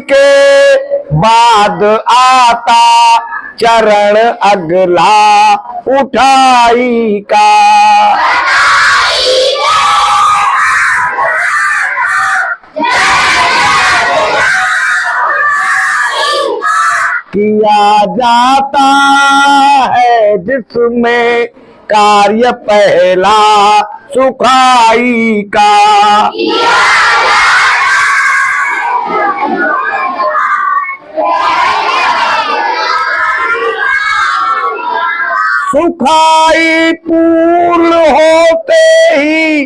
के बाद आता चरण अगला उठाई का। किया जाता है जिसमें कार्य पहला सुखाई का। सुखाई पूर्ण होते ही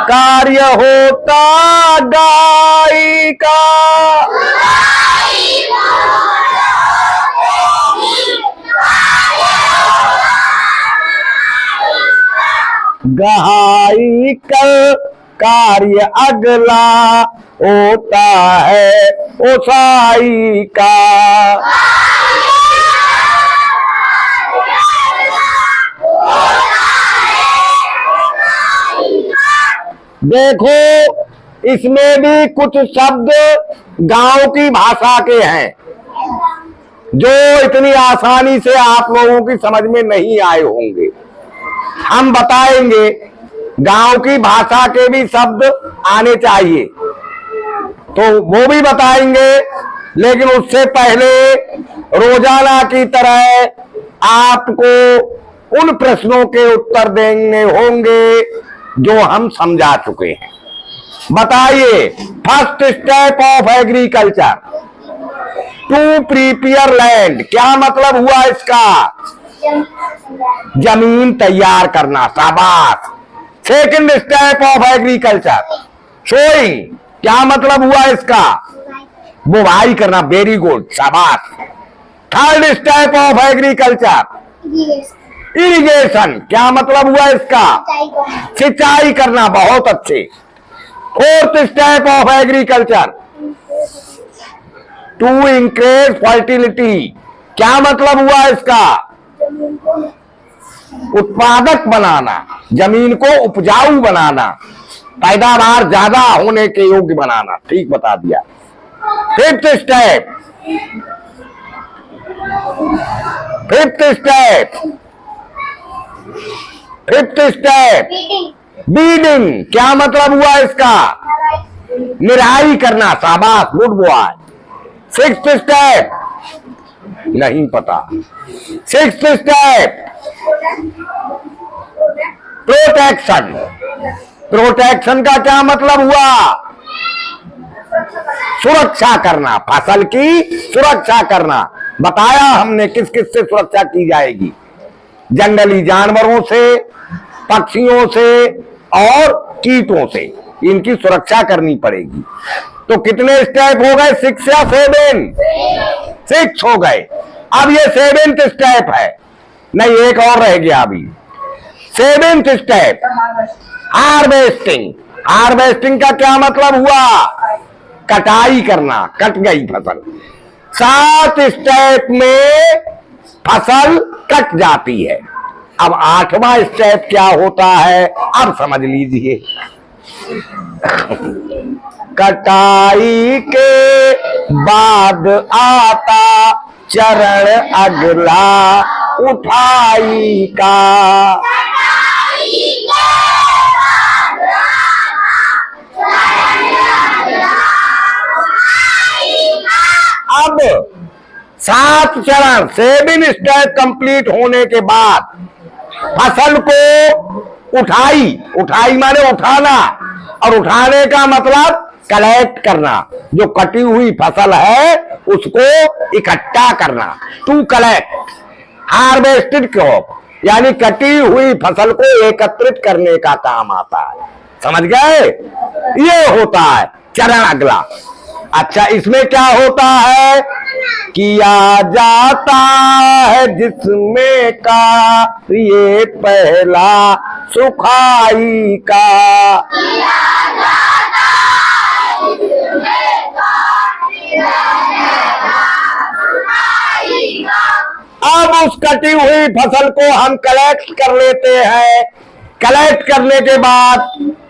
कार्य होता गाय का। गहाई कर कार्य अगला होता है ओसाई का। देखो इसमें भी कुछ शब्द गांव की भाषा के हैं जो इतनी आसानी से आप लोगों की समझ में नहीं आए होंगे। हम बताएंगे, गांव की भाषा के भी शब्द आने चाहिए तो वो भी बताएंगे, लेकिन उससे पहले रोजाना की तरह आपको उन प्रश्नों के उत्तर देने होंगे जो हम समझा चुके हैं। बताइए, first step of agriculture to prepare land, क्या मतलब हुआ इसका? जमीन तैयार करना, शाबाश। Second step of agriculture sowing, क्या मतलब हुआ इसका? बुवाई करना, वेरी गुड, शाबाश। Third step of agriculture irrigation, क्या मतलब हुआ इसका? सिंचाई करना, बहुत अच्छे। Fourth step of agriculture to increase fertility, क्या मतलब हुआ इसका? उत्पादक बनाना, जमीन को उपजाऊ बनाना, पैदावार ज्यादा होने के योग्य बनाना, ठीक बता दिया। फिफ्थ स्टेप बीडिंग, क्या मतलब हुआ इसका? निराई करना, शाबाश, गुड बॉय। सिक्स्थ स्टेप नहीं पता। सिक्स्थ स्टेप प्रोटेक्शन, प्रोटेक्शन का क्या मतलब हुआ? सुरक्षा करना, फसल की सुरक्षा करना। बताया हमने किस किस से सुरक्षा की जाएगी, जंगली जानवरों से, पक्षियों से और कीटों से, इनकी सुरक्षा करनी पड़ेगी। तो कितने स्टेप हो गए? 6 या 7? 6 हो गए। अब ये 7th स्टेप है, नहीं एक और रह गया अभी। 7th स्टेप हार्वेस्टिंग, हार्वेस्टिंग का क्या मतलब हुआ? कटाई करना, कट गई फसल। 7 स्टेप में फसल कट जाती है। अब 8वां स्टेप क्या होता है, अब समझ लीजिए। कटाई के बाद आता चरण अगला उठाई का। अब 7 चरण, 7 स्टेप कंप्लीट होने के बाद फसल को उठाई माने उठाना, और उठाने का मतलब कलेक्ट करना। जो कटी हुई फसल है उसको इकट्ठा करना, टू कलेक्ट। हार्वेस्टेड क्रॉप यानी कटी हुई फसल को एकत्रित करने का काम आता है, समझ गए? ये होता है चरण अगला। अच्छा, इसमें क्या होता है? किया जाता है जिसमें कार्य पहला सुखाई का। अब उस कटी हुई फसल को हम कलेक्ट कर लेते हैं। कलेक्ट करने के बाद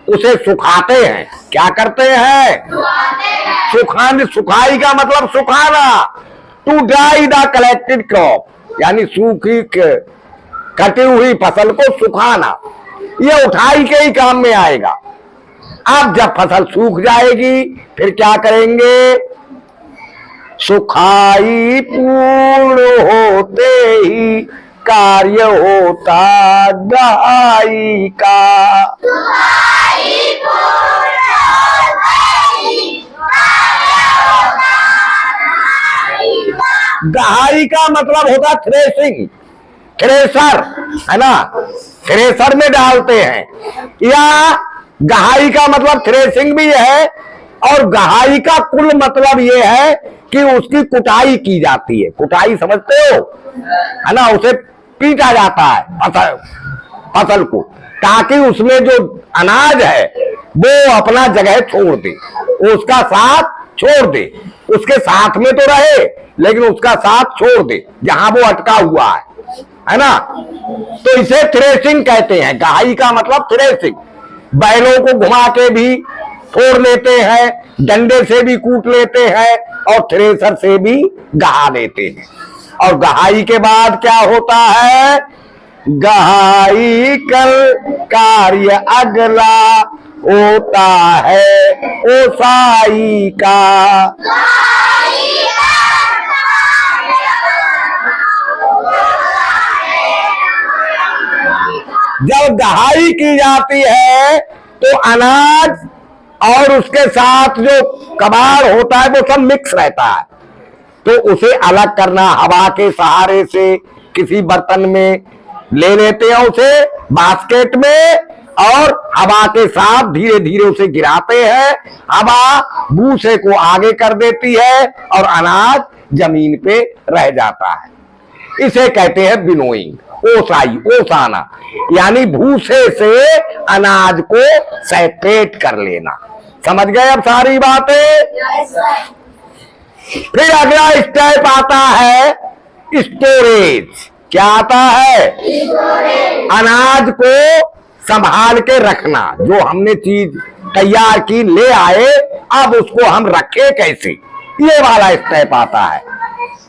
उसे सुखाते हैं। क्या करते हैं? सुखाने। सुखाई का मतलब सुखाना। To dry the collected crop, यानी सूखी कटी हुई फसल को सुखाना। ये उठाई के ही काम में आएगा। अब जब फसल सूख जाएगी फिर क्या करेंगे? सुखाई पूर्ण होते ही कार्य होता गहाई का। गहाई का मतलब होता थ्रेसिंग, थ्रेसर, है ना, थ्रेसर में डालते हैं। या गहाई का मतलब थ्रेसिंग भी है, और गहाई का कुल मतलब ये है कि उसकी कुटाई की जाती है। कुटाई समझते हो, है ना, उसे पीटा जाता है फसल को, ताकि उसमें जो अनाज है वो अपना जगह छोड़ दे, उसका साथ छोड़ दे। उसके साथ में तो रहे लेकिन उसका साथ छोड़ दे जहां वो अटका हुआ है ना। तो इसे थ्रेसिंग कहते हैं। गहाई का मतलब थ्रेसिंग। बैलों को घुमा के भी फोड़ लेते हैं, डंडे से भी कूट लेते हैं, और थ्रेसर से भी गहा लेते हैं। और गहाई के बाद क्या होता है? गहाई कल कार्य अगला होता है ओसाई का। जब गहाई की जाती है तो अनाज और उसके साथ जो कबाड़ होता है वो सब मिक्स रहता है, तो उसे अलग करना हवा के सहारे से किसी बर्तन में ले लेते हैं, उसे बास्केट में, और हवा के साथ धीरे धीरे उसे गिराते हैं। हवा भूसे को आगे कर देती है और अनाज जमीन पे रह जाता है। इसे कहते हैं विनोइंग, ओसाई, ओसाना, यानी भूसे से अनाज को सेपरेट कर लेना। समझ गए अब सारी बातें? फिर अगला स्टेप आता है स्टोरेज। क्या आता है? अनाज को संभाल के रखना। जो हमने चीज तैयार की ले आए, अब उसको हम रखें कैसे, ये वाला स्टेप आता है।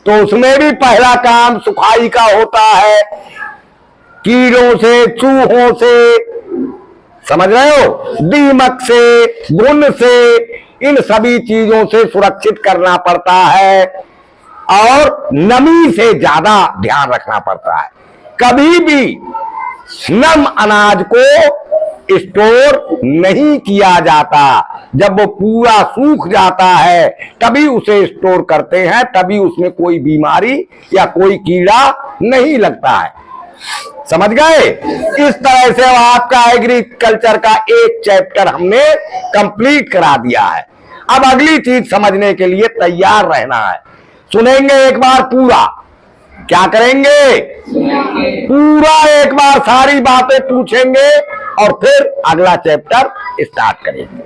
तो उसमें भी पहला काम सुखाई का होता है। कीड़ों से, चूहों से, समझ रहे हो, दीमक से, घुन से, इन सभी चीजों से सुरक्षित करना पड़ता है, और नमी से ज्यादा ध्यान रखना पड़ता है। कभी भी नम अनाज को स्टोर नहीं किया जाता। जब वो पूरा सूख जाता है तभी उसे स्टोर करते हैं, तभी उसमें कोई बीमारी या कोई कीड़ा नहीं लगता है। समझ गए? इस तरह से आपका एग्रीकल्चर का एक चैप्टर हमने कंप्लीट करा दिया है। अब अगली चीज समझने के लिए तैयार रहना है। सुनेंगे एक बार पूरा। क्या करेंगे? पूरा एक बार सारी बातें पूछेंगे और फिर अगला चैप्टर स्टार्ट करेंगे।